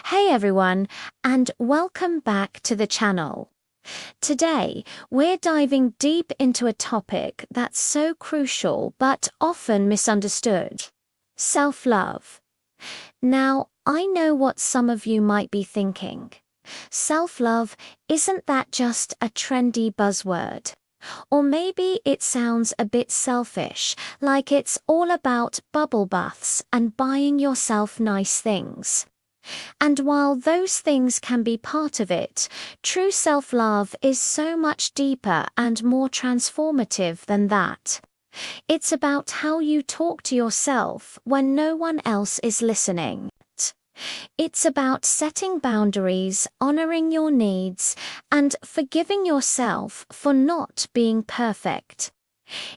Hey everyone, and welcome back to the channel. Today, we're diving deep into a topic that's so crucial but often misunderstood: self-love. Now, I know what some of you might be thinking. Self-love, isn't that just a trendy buzzword? Or maybe it sounds a bit selfish, like it's all about bubble baths and buying yourself nice things. And while those things can be part of it, true self-love is so much deeper and more transformative than that. It's about how you talk to yourself when no one else is listening. It's about setting boundaries, honoring your needs, and forgiving yourself for not being perfect.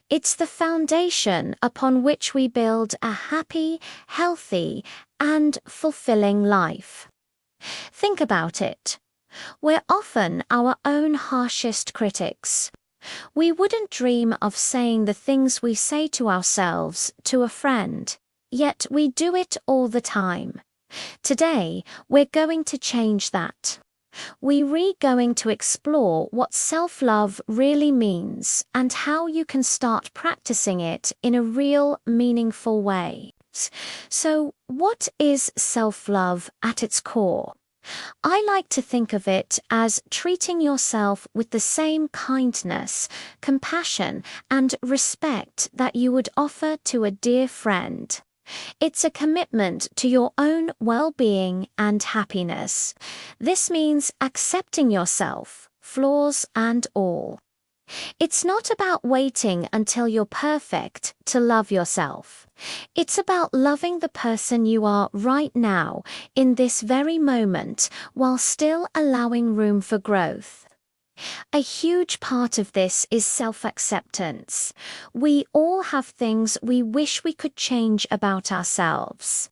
It's the foundation upon which we build a happy, healthy, and fulfilling life. Think about it. We're often our own harshest critics. We wouldn't dream of saying the things we say to ourselves to a friend, yet we do it all the time. Today, we're going to change that. We're going to explore what self-love really means and how you can start practicing it in a real, meaningful way. So, what is self-love at its core? I like to think of it as treating yourself with the same kindness, compassion, and respect that you would offer to a dear friend. It's a commitment to your own well-being and happiness. This means accepting yourself, flaws and all. It's not about waiting until you're perfect to love yourself. It's about loving the person you are right now, in this very moment, while still allowing room for growth. A huge part of this is self-acceptance. We all have things we wish we could change about ourselves.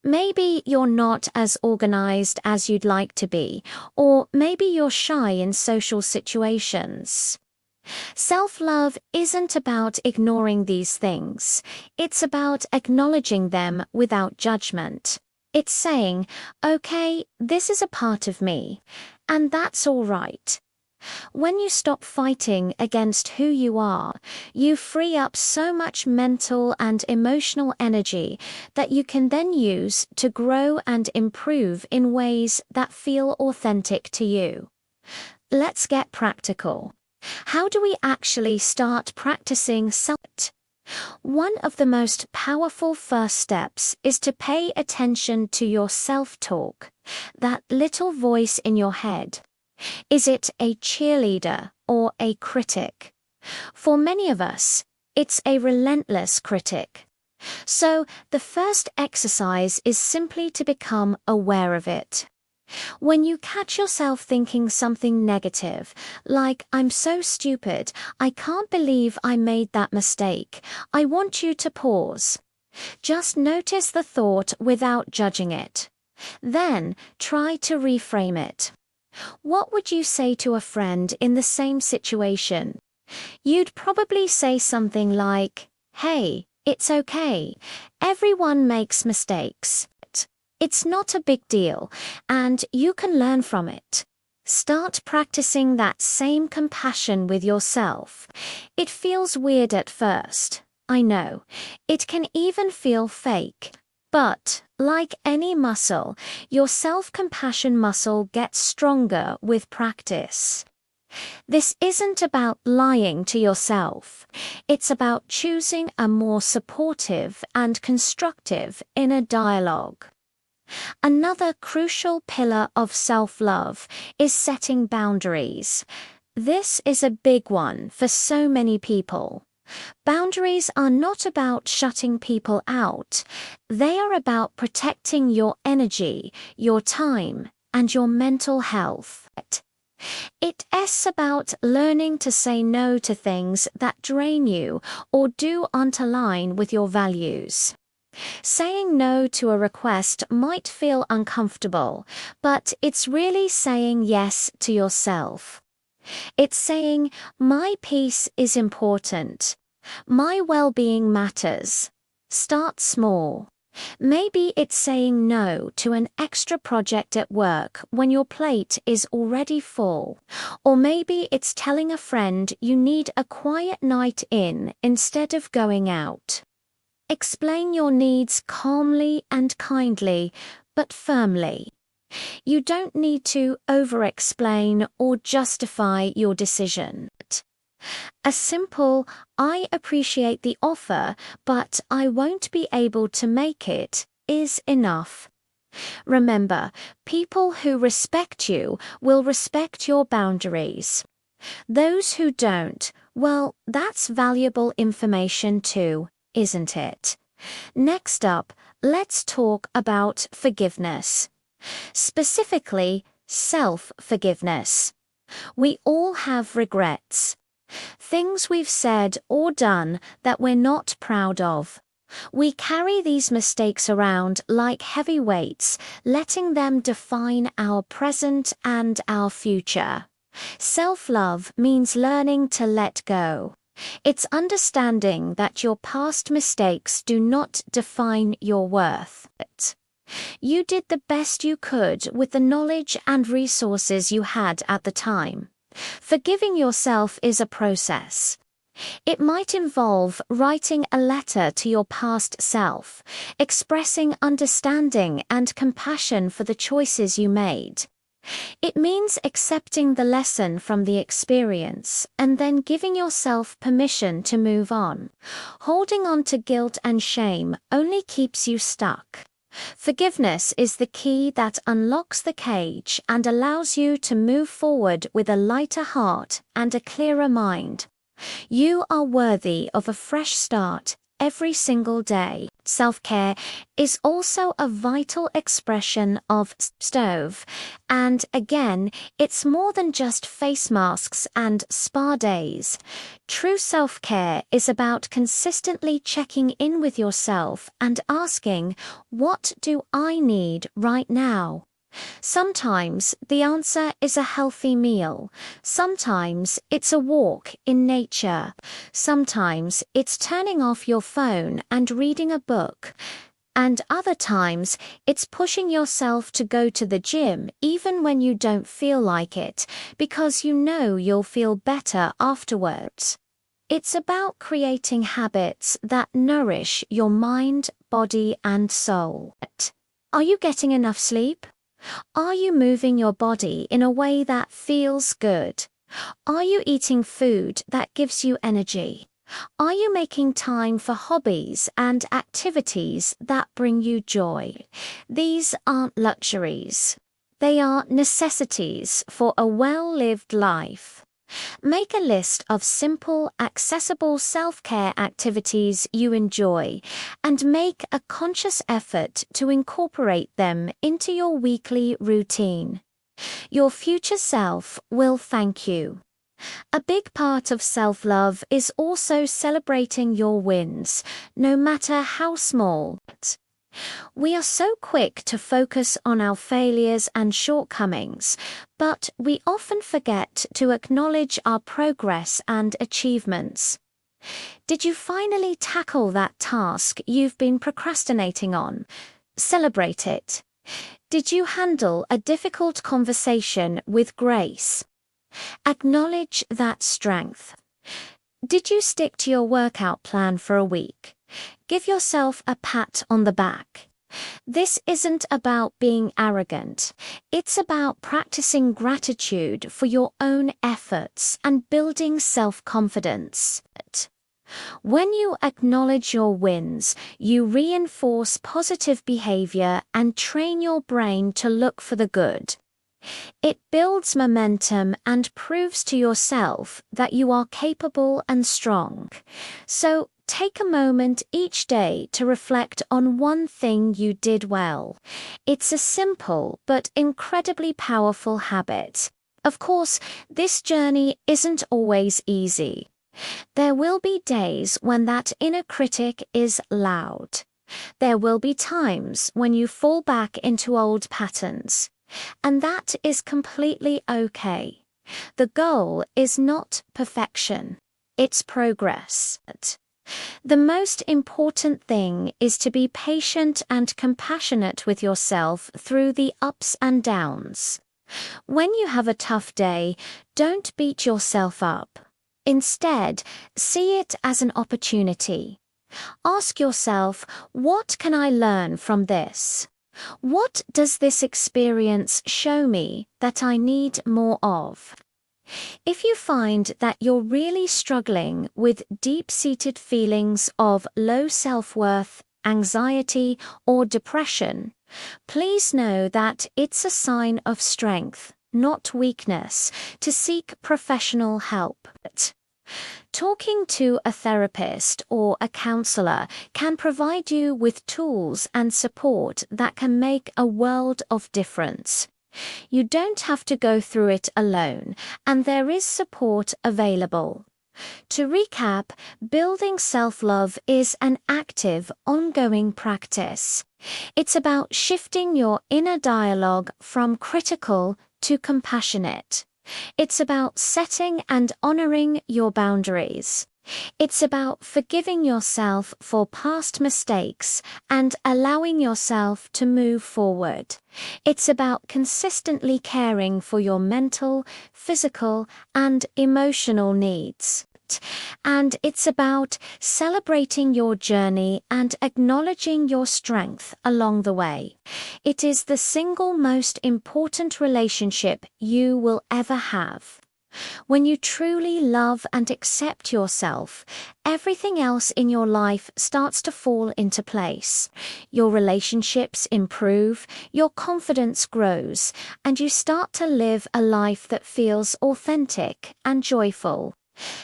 Maybe you're not as organized as you'd like to be, or maybe you're shy in social situations. Self-love isn't about ignoring these things. It's about acknowledging them without judgment. It's saying, okay, this is a part of me, and that's all right. When you stop fighting against who you are, you free up so much mental and emotional energy that you can then use to grow and improve in ways that feel authentic to you. Let's get practical. How do we actually start practicing self-love? One of the most powerful first steps is to pay attention to your self-talk, that little voice in your head. Is it a cheerleader or a critic? For many of us, it's a relentless critic. So, the first exercise is simply to become aware of it. When you catch yourself thinking something negative, like, "I'm so stupid, I can't believe I made that mistake," I want you to pause. Just notice the thought without judging it. Then, try to reframe it. What would you say to a friend in the same situation? You'd probably say something like, "Hey, it's okay. Everyone makes mistakes. It's not a big deal, and you can learn from it." Start practicing that same compassion with yourself. It feels weird at first, I know. It can even feel fake. But, like any muscle, your self-compassion muscle gets stronger with practice. This isn't about lying to yourself. It's about choosing a more supportive and constructive inner dialogue. Another crucial pillar of self-love is setting boundaries. This is a big one for so many people. Boundaries are not about shutting people out. They are about protecting your energy, your time, and your mental health. It's about learning to say no to things that drain you or aren't aligned with your values. Saying no to a request might feel uncomfortable, but it's really saying yes to yourself. It's saying, "My peace is important. My well-being matters." Start small. Maybe it's saying no to an extra project at work when your plate is already full. Or maybe it's telling a friend you need a quiet night in instead of going out. Explain your needs calmly and kindly, but firmly. You don't need to over-explain or justify your decision. A simple, "I appreciate the offer, but I won't be able to make it," is enough. Remember, people who respect you will respect your boundaries. Those who don't, well, that's valuable information too, isn't it? Next up, let's talk about forgiveness. Specifically, self-forgiveness. We all have regrets. Things we've said or done that we're not proud of. We carry these mistakes around like heavy weights, letting them define our present and our future. Self-love means learning to let go. It's understanding that your past mistakes do not define your worth. You did the best you could with the knowledge and resources you had at the time. Forgiving yourself is a process. It might involve writing a letter to your past self, expressing understanding and compassion for the choices you made. It means accepting the lesson from the experience and then giving yourself permission to move on. Holding on to guilt and shame only keeps you stuck. Forgiveness is the key that unlocks the cage and allows you to move forward with a lighter heart and a clearer mind. You are worthy of a fresh start every single day. Self-care is also a vital expression of stove. And again, it's more than just face masks and spa days. True self-care is about consistently checking in with yourself and asking, what do I need right now? Sometimes the answer is a healthy meal. Sometimes it's a walk in nature. Sometimes it's turning off your phone and reading a book. And other times it's pushing yourself to go to the gym even when you don't feel like it, because you know you'll feel better afterwards. It's about creating habits that nourish your mind, body, and soul. Are you getting enough sleep? Are you moving your body in a way that feels good? Are you eating food that gives you energy? Are you making time for hobbies and activities that bring you joy? These aren't luxuries. They are necessities for a well-lived life. Make a list of simple, accessible self-care activities you enjoy and make a conscious effort to incorporate them into your weekly routine. Your future self will thank you. A big part of self-love is also celebrating your wins, no matter how small. We are so quick to focus on our failures and shortcomings, but we often forget to acknowledge our progress and achievements. Did you finally tackle that task you've been procrastinating on? Celebrate it. Did you handle a difficult conversation with grace? Acknowledge that strength. Did you stick to your workout plan for a week? Give yourself a pat on the back. This isn't about being arrogant. It's about practicing gratitude for your own efforts and building self-confidence. When you acknowledge your wins, you reinforce positive behavior and train your brain to look for the good. It builds momentum and proves to yourself that you are capable and strong. So, take a moment each day to reflect on one thing you did well. It's a simple but incredibly powerful habit. Of course, this journey isn't always easy. There will be days when that inner critic is loud. There will be times when you fall back into old patterns. And that is completely okay. The goal is not perfection. It's progress. The most important thing is to be patient and compassionate with yourself through the ups and downs. When you have a tough day, don't beat yourself up. Instead, see it as an opportunity. Ask yourself, what can I learn from this? What does this experience show me that I need more of? If you find that you're really struggling with deep-seated feelings of low self-worth, anxiety, or depression, please know that it's a sign of strength, not weakness, to seek professional help. Talking to a therapist or a counselor can provide you with tools and support that can make a world of difference. You don't have to go through it alone, and there is support available. To recap, building self-love is an active, ongoing practice. It's about shifting your inner dialogue from critical to compassionate. It's about setting and honoring your boundaries. It's about forgiving yourself for past mistakes and allowing yourself to move forward. It's about consistently caring for your mental, physical, and emotional needs. And it's about celebrating your journey and acknowledging your strength along the way. It is the single most important relationship you will ever have. When you truly love and accept yourself, everything else in your life starts to fall into place. Your relationships improve, your confidence grows, and you start to live a life that feels authentic and joyful.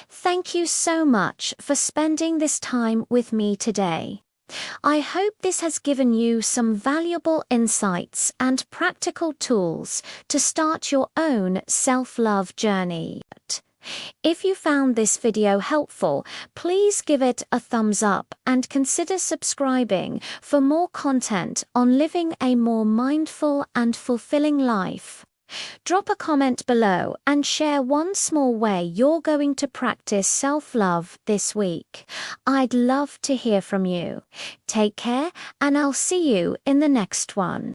Thank you so much for spending this time with me today. I hope this has given you some valuable insights and practical tools to start your own self-love journey. If you found this video helpful, please give it a thumbs up and consider subscribing for more content on living a more mindful and fulfilling life. Drop a comment below and share one small way you're going to practice self-love this week. I'd love to hear from you. Take care, and I'll see you in the next one.